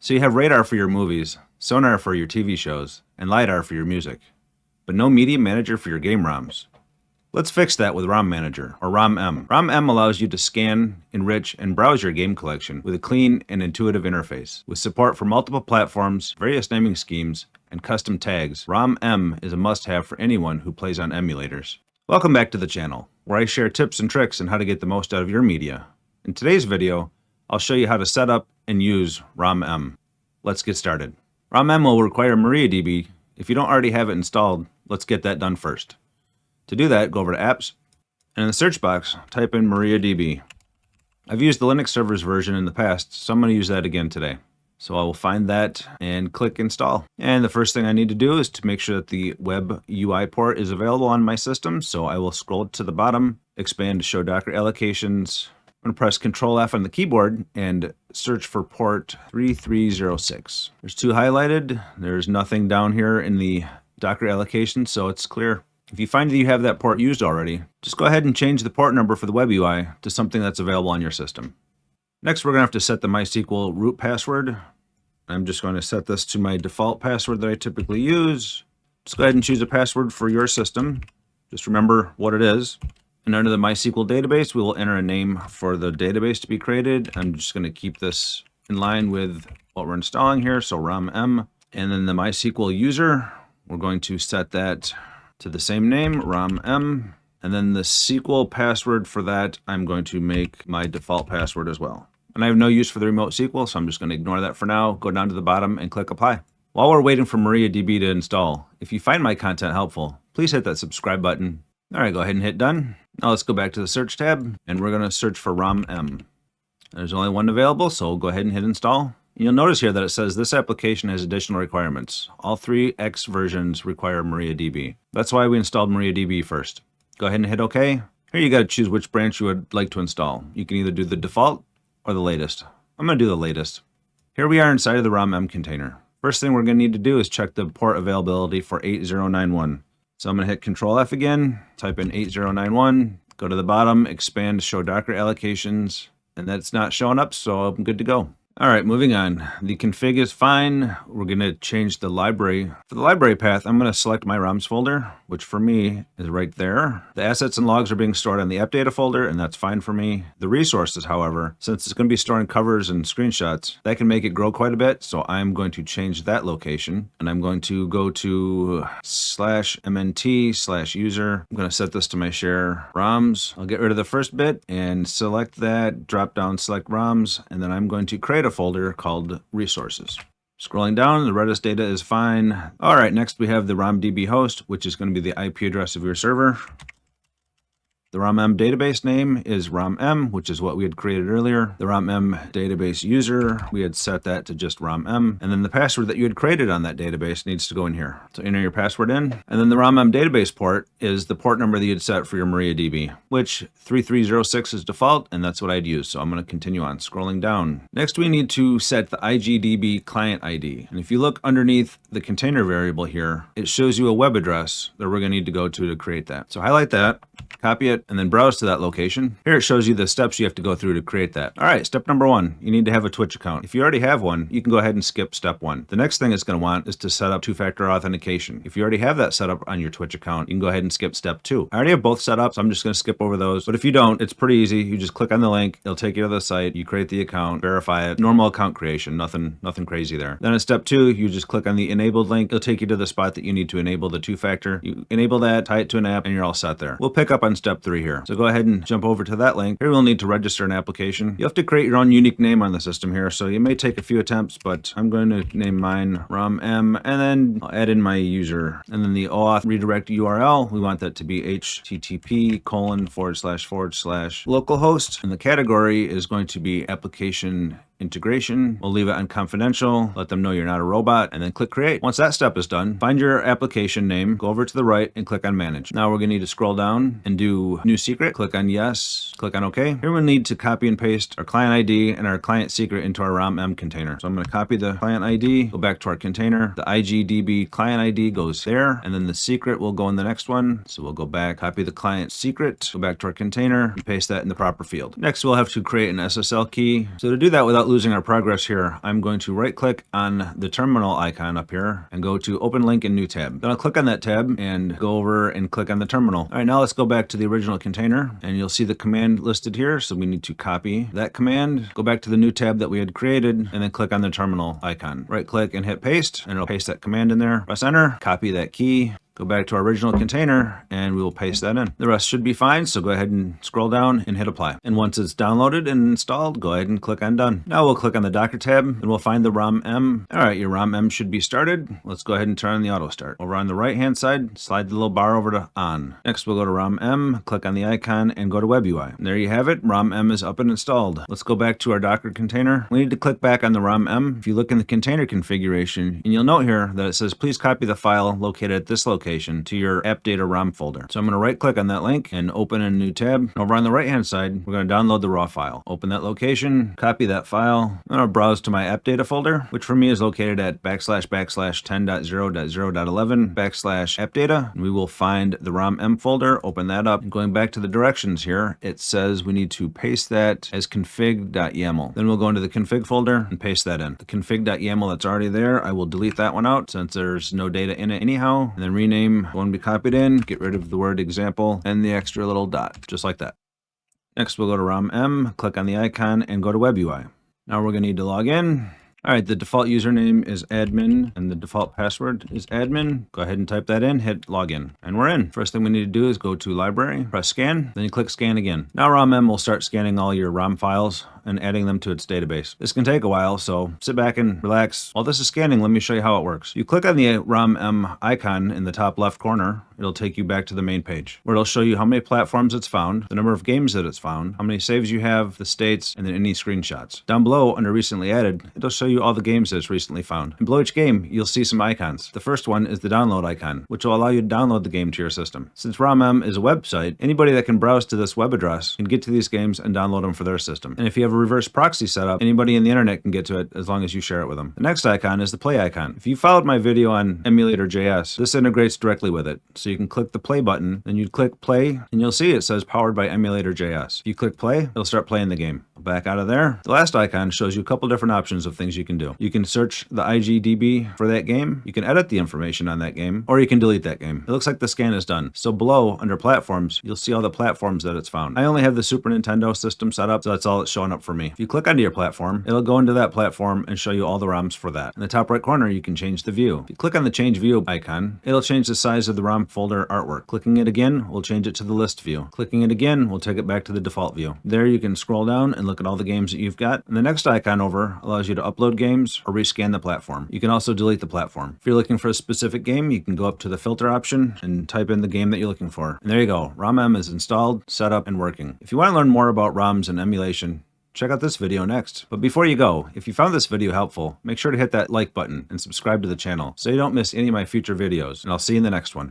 So you have Radarr for your movies, Sonarr for your TV shows, and Lidarr for your music, but no Media Manager for your game ROMs. Let's fix that with ROM Manager, or RomM. RomM allows you to scan, enrich, and browse your game collection with a clean and intuitive interface. With support for multiple platforms, various naming schemes, and custom tags, RomM is a must-have for anyone who plays on emulators. Welcome back to the channel, where I share tips and tricks on how to get the most out of your media. In today's video, I'll show you how to set up and use RomM. Let's get started. RomM will require MariaDB. If you don't already have it installed, let's get that done first. To do that, go over to Apps, and in the search box, type in MariaDB. I've used the Linux servers version in the past, so I'm going to use that again today. So I will find that and click Install. And the first thing I need to do is to make sure that the web UI port is available on my system. So I will scroll to the bottom, expand to Show Docker Allocations. I'm going to press Control F on the keyboard and search for port 3306. There's two highlighted. There's nothing down here in the Docker allocation, so it's clear. If you find that you have that port used already, just go ahead and change the port number for the web UI to something that's available on your system. Next, we're going to have to set the MySQL root password. I'm just going to set this to my default password that I typically use. Just go ahead and choose a password for your system. Just remember what it is. And under the MySQL database, we will enter a name for the database to be created. I'm just going to keep this in line with what we're installing here, so RomM. And then the MySQL user, we're going to set that to the same name, RomM, and then the SQL password for that, I'm going to make my default password as well. And I have no use for the remote SQL, so I'm just going to ignore that for now, go down to the bottom and click Apply. While we're waiting for MariaDB to install, if you find my content helpful, please hit that subscribe button. All right, go ahead and hit done. Now let's go back to the search tab, and we're going to search for RomM. There's only one available, so we'll go ahead and hit install. You'll notice here that it says this application has additional requirements. All 3X versions require MariaDB. That's why we installed MariaDB first. Go ahead and hit OK. Here you got to choose which branch you would like to install. You can either do the default or the latest. I'm going to do the latest. Here we are inside of the RomM container. First thing we're going to need to do is check the port availability for 8091. So I'm going to hit Control F again, type in 8091, go to the bottom, expand Show Docker Allocations, and that's not showing up, so I'm good to go. All right, moving on. The config is fine. We're going to change the library. For the library path, I'm going to select my ROMs folder, which for me is right there. The assets and logs are being stored on the app data folder, and that's fine for me. The resources, however, since it's going to be storing covers and screenshots, that can make it grow quite a bit. So I'm going to change that location, and I'm going to go to /mnt/user. I'm going to set this to my share ROMs. I'll get rid of the first bit and select that, drop down, select ROMs, and then I'm going to create a folder called resources. Scrolling down, the Redis data is fine. All right, next we have the RomDB host, which is going to be the IP address of your server. The RomM database name is RomM, which is what we had created earlier. The RomM database user, we had set that to just RomM. And then the password that you had created on that database needs to go in here. So enter your password in. And then the RomM database port is the port number that you'd set for your MariaDB, which 3306 is default, and that's what I'd use. So I'm going to continue on, scrolling down. Next, we need to set the IGDB client ID. And if you look underneath the container variable here, it shows you a web address that we're going to need to go to create that. So highlight that, copy it, and then browse to that location. Here it shows you the steps you have to go through to create that. All right, step number one, you need to have a Twitch account. If you already have one, you can go ahead and skip step one. The next thing it's going to want is to set up two-factor authentication. If you already have that set up on your Twitch account, you can go ahead and skip step two. I already have both set up, so I'm just going to skip over those. But if you don't, it's pretty easy. You just click on the link, it'll take you to the site, you create the account, verify it, normal account creation, nothing crazy there. Then in step two, you just click on the enabled link. It'll take you to the spot that you need to enable the two-factor. You enable that, tie it to an app, and you're all set there. We'll pick up on step three here. So go ahead and jump over to that link. Here we'll need to register an application. You have to create your own unique name on the system here, so you may take a few attempts, but I'm going to name mine RomM, and then I'll add in my user. And then the OAuth redirect URL, we want that to be http://localhost, and the category is going to be application integration. We'll leave it on confidential, let them know you're not a robot, and then click create. Once that step is done, find your application name, go over to the right and click on manage. Now we're going to need to scroll down and do new secret, click on yes, click on OK. Here we'll need to copy and paste our client ID and our client secret into our RomM container. So I'm going to copy the client ID, go back to our container, the IGDB client ID goes there, and then the secret will go in the next one. So we'll go back, copy the client secret, go back to our container, and paste that in the proper field. Next we'll have to create an SSL key. So to do that without losing our progress here, I'm going to right click on the terminal icon up here and go to open link in new tab. Then I'll click on that tab and go over and click on the terminal. All right, now let's go back to the original container and you'll see the command listed here. So we need to copy that command, go back to the new tab that we had created, and then click on the terminal icon. Right click and hit paste, and it'll paste that command in there. Press enter, copy that key, go back to our original container, and we will paste that in. The rest should be fine, so go ahead and scroll down and hit apply. And once it's downloaded and installed, go ahead and click on done. Now we'll click on the Docker tab, and we'll find the RomM. All right, your RomM should be started. Let's go ahead and turn on the auto start. Over on the right-hand side, slide the little bar over to on. Next, we'll go to RomM, click on the icon, and go to Web UI. And there you have it. RomM is up and installed. Let's go back to our Docker container. We need to click back on the RomM. If you look in the container configuration, and you'll note here that it says, please copy the file located at this location to your app data ROM folder. So I'm going to right click on that link and open a new tab. Over on the right hand side, we're going to download the raw file. Open that location, copy that file. I'm going to browse to my app data folder, which for me is located at //10.0.0.11/app data. And we will find the RomM folder, open that up. And going back to the directions here, it says we need to paste that as config.yaml. Then we'll go into the config folder and paste that in. The config.yaml that's already there, I will delete that one out since there's no data in it anyhow. And then rename the one we copied in, get rid of the word example and the extra little dot, just like that. Next, we'll go to RomM, click on the icon, and go to Web UI. Now we're going to need to log in. All right, the default username is admin and the default password is admin. Go ahead and type that in, hit login, and we're in. First thing we need to do is go to library, press scan, then you click scan again. Now RomM will start scanning all your ROM files and adding them to its database. This can take a while, so sit back and relax. While this is scanning, let me show you how it works. You click on the RomM icon in the top left corner, it'll take you back to the main page, where it'll show you how many platforms it's found, the number of games that it's found, how many saves you have, the states, and then any screenshots. Down below, under recently added, it'll show you all the games that it's recently found. And below each game, you'll see some icons. The first one is the download icon, which will allow you to download the game to your system. Since RomM is a website, anybody that can browse to this web address can get to these games and download them for their system. And if you have a reverse proxy set up, anybody in the internet can get to it as long as you share it with them. The next icon is the play icon. If you followed my video on emulator.js, this integrates directly with it. So you can click the play button, then you'd click play, and you'll see it says powered by emulator.js. If you click play, it'll start playing the game. Back out of there. The last icon shows you a couple different options of things you can do. You can search the IGDB for that game, you can edit the information on that game, or you can delete that game. It looks like the scan is done. So below, under platforms, you'll see all the platforms that it's found. I only have the Super Nintendo system set up, so that's all that's showing up for me. If you click onto your platform, it'll go into that platform and show you all the ROMs for that. In the top right corner, you can change the view. If you click on the change view icon, it'll change the size of the ROM folder artwork. Clicking it again will change it to the list view. Clicking it again will take it back to the default view. There you can scroll down and look at all the games that you've got. And the next icon over allows you to upload games or rescan the platform. You can also delete the platform. If you're looking for a specific game, you can go up to the filter option and type in the game that you're looking for. And there you go. RomM is installed, set up, and working. If you want to learn more about ROMs and emulation, check out this video next. But before you go, if you found this video helpful, make sure to hit that like button and subscribe to the channel so you don't miss any of my future videos. And I'll see you in the next one.